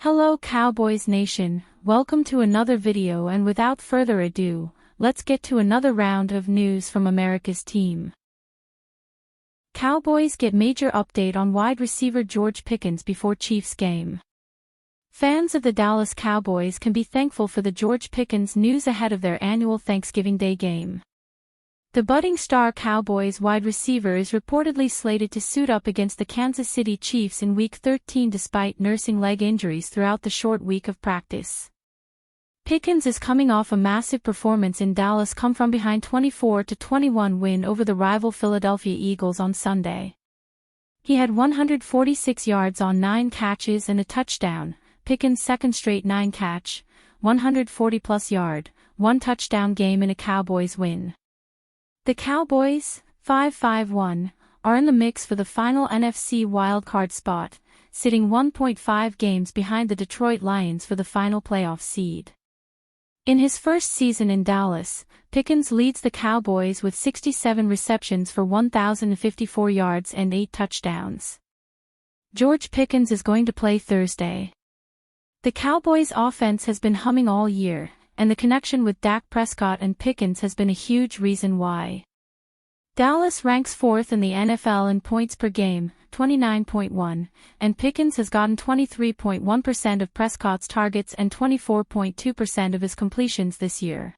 Hello Cowboys Nation, welcome to another video, and without further ado, let's get to another round of news from America's team. Cowboys get major update on wide receiver George Pickens before Chiefs game. Fans of the Dallas Cowboys can be thankful for the George Pickens news ahead of their annual Thanksgiving Day game. The budding star Cowboys wide receiver is reportedly slated to suit up against the Kansas City Chiefs in Week 13 despite nursing leg injuries throughout the short week of practice. Pickens is coming off a massive performance in Dallas' come-from-behind 24-21 win over the rival Philadelphia Eagles on Sunday. He had 146 yards on 9 catches and a touchdown, Pickens' second straight 9-catch, 140-plus yard, 1-touchdown game in a Cowboys win. The Cowboys, 5-5-1, are in the mix for the final NFC wildcard spot, sitting 1.5 games behind the Detroit Lions for the final playoff seed. In his first season in Dallas, Pickens leads the Cowboys with 67 receptions for 1,054 yards and 8 touchdowns. George Pickens is going to play Thursday. The Cowboys' offense has been humming all year, and the connection with Dak Prescott and Pickens has been a huge reason why. Dallas ranks 4th in the NFL in points per game, 29.1, and Pickens has gotten 23.1% of Prescott's targets and 24.2% of his completions this year.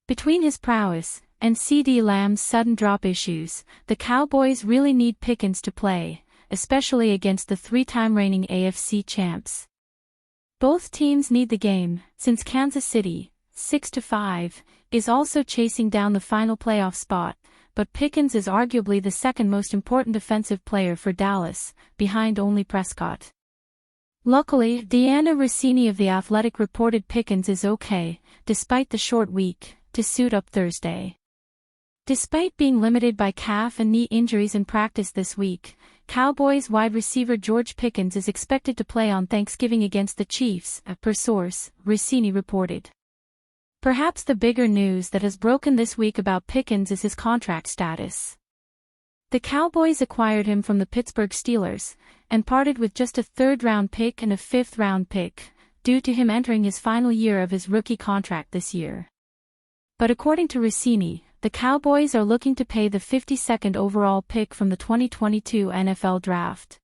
Between his prowess and CeeDee Lamb's sudden drop issues, the Cowboys really need Pickens to play, especially against the 3-time reigning AFC champs. Both teams need the game, since Kansas City, 6-5, is also chasing down the final playoff spot, but Pickens is arguably the second most important defensive player for Dallas, behind only Prescott. Luckily, Deanna Rossini of The Athletic reported Pickens is okay, despite the short week, to suit up Thursday. Despite being limited by calf and knee injuries in practice this week, Cowboys wide receiver George Pickens is expected to play on Thanksgiving against the Chiefs, per source, Rossini reported. Perhaps the bigger news that has broken this week about Pickens is his contract status. The Cowboys acquired him from the Pittsburgh Steelers, and parted with just a 3rd-round pick and a 5th-round pick, due to him entering his final year of his rookie contract this year. But according to Rossini, the Cowboys are looking to pay the 52nd overall pick from the 2022 NFL Draft.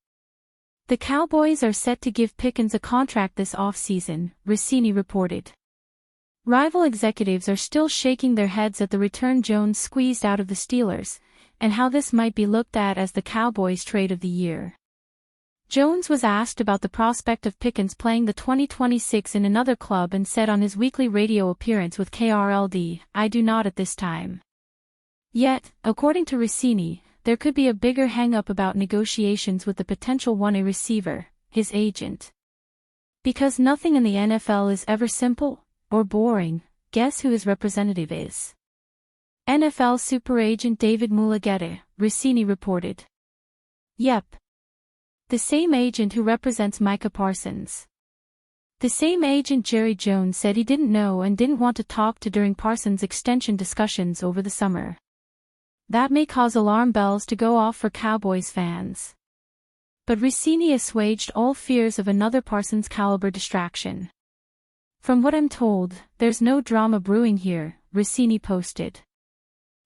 The Cowboys are set to give Pickens a contract this offseason, Rossini reported. Rival executives are still shaking their heads at the return Jones squeezed out of the Steelers, and how this might be looked at as the Cowboys' trade of the year. Jones was asked about the prospect of Pickens playing the 2026 in another club and said on his weekly radio appearance with KRLD, "I do not at this time." Yet, according to Rossini, there could be a bigger hang-up about negotiations with the potential 1A receiver, his agent. Because nothing in the NFL is ever simple or boring, guess who his representative is? NFL super agent David Mulugheta, Rossini reported. Yep. The same agent who represents Micah Parsons. The same agent Jerry Jones said he didn't know and didn't want to talk to during Parsons' extension discussions over the summer. That may cause alarm bells to go off for Cowboys fans. But Rossini assuaged all fears of another Parsons-caliber distraction. From what I'm told, there's no drama brewing here, Rossini posted.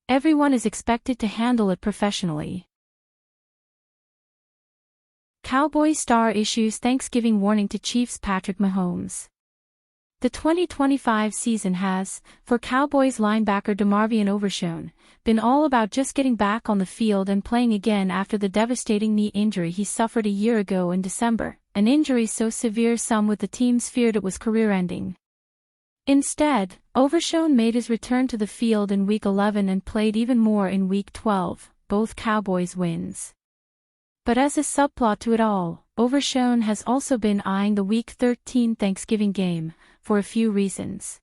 Everyone is expected to handle it professionally. Cowboys star issues Thanksgiving warning to Chiefs Patrick Mahomes. The 2025 season has, for Cowboys linebacker DeMarvion Overshown, been all about just getting back on the field and playing again after the devastating knee injury he suffered a year ago in December, an injury so severe some with the teams feared it was career-ending. Instead, Overshown made his return to the field in Week 11 and played even more in Week 12, both Cowboys wins. But as a subplot to it all, Overshown has also been eyeing the Week 13 Thanksgiving game, for a few reasons.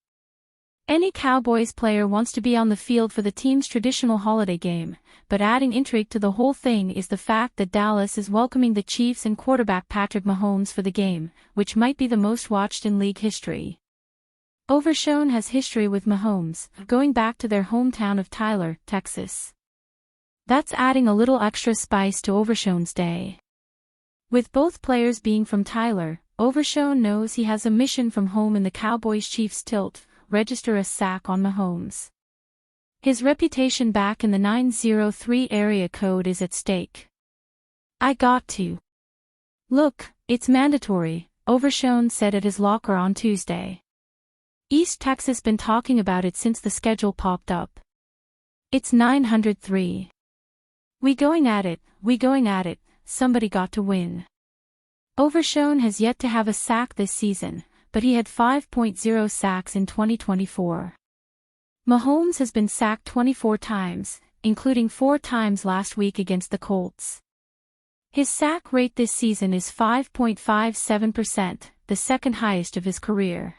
Any Cowboys player wants to be on the field for the team's traditional holiday game, but adding intrigue to the whole thing is the fact that Dallas is welcoming the Chiefs and quarterback Patrick Mahomes for the game, which might be the most watched in league history. Overshown has history with Mahomes, going back to their hometown of Tyler, Texas. That's adding a little extra spice to Overshown's day. With both players being from Tyler, Overshown knows he has a mission from home in the Cowboys-Chiefs tilt, register a sack on Mahomes. His reputation back in the 903 area code is at stake. "I got to. Look, it's mandatory," Overshown said at his locker on Tuesday. East Texas been talking about it since the schedule popped up. "It's 903. We going at it, somebody got to win." Overshown has yet to have a sack this season, but he had 5.0 sacks in 2024. Mahomes has been sacked 24 times, including 4 times last week against the Colts. His sack rate this season is 5.57%, the second highest of his career.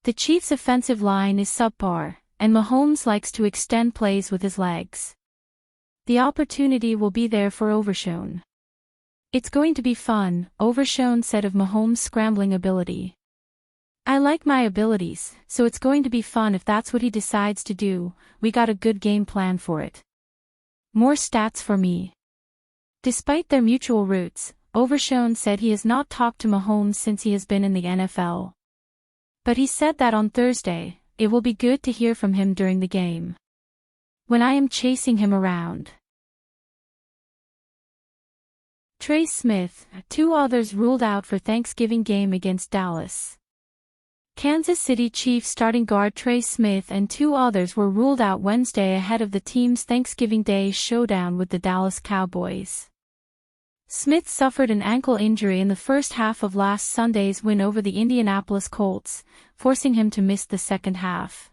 The Chiefs' offensive line is subpar, and Mahomes likes to extend plays with his legs. The opportunity will be there for Overshown. "It's going to be fun," Overshown said of Mahomes' scrambling ability. "I like my abilities, so it's going to be fun if that's what he decides to do. We got a good game plan for it. More stats for me." Despite their mutual roots, Overshown said he has not talked to Mahomes since he has been in the NFL. But he said that on Thursday, "It will be good to hear from him during the game, when I am chasing him around." Trey Smith, 2 others ruled out for Thanksgiving game against Dallas. Kansas City Chiefs starting guard Trey Smith and 2 others were ruled out Wednesday ahead of the team's Thanksgiving Day showdown with the Dallas Cowboys. Smith suffered an ankle injury in the first half of last Sunday's win over the Indianapolis Colts, forcing him to miss the second half.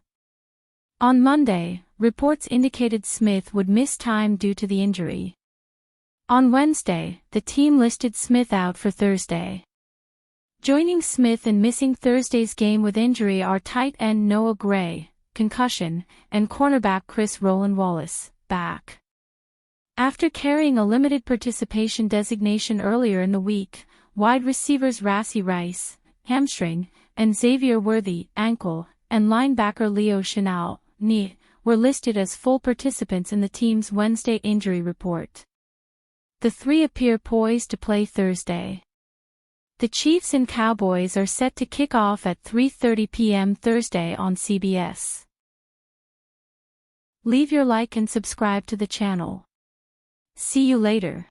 On Monday, reports indicated Smith would miss time due to the injury. On Wednesday, the team listed Smith out for Thursday. Joining Smith in missing Thursday's game with injury are tight end Noah Gray, concussion, and cornerback Chris Roland Wallace, back. After carrying a limited participation designation earlier in the week, wide receivers Rashee Rice, hamstring, and Xavier Worthy, ankle, and linebacker Leo Chenal, knee, were listed as full participants in the team's Wednesday injury report. The 3 appear poised to play Thursday. The Chiefs and Cowboys are set to kick off at 3:30 p.m. Thursday on CBS. Leave your like and subscribe to the channel. See you later.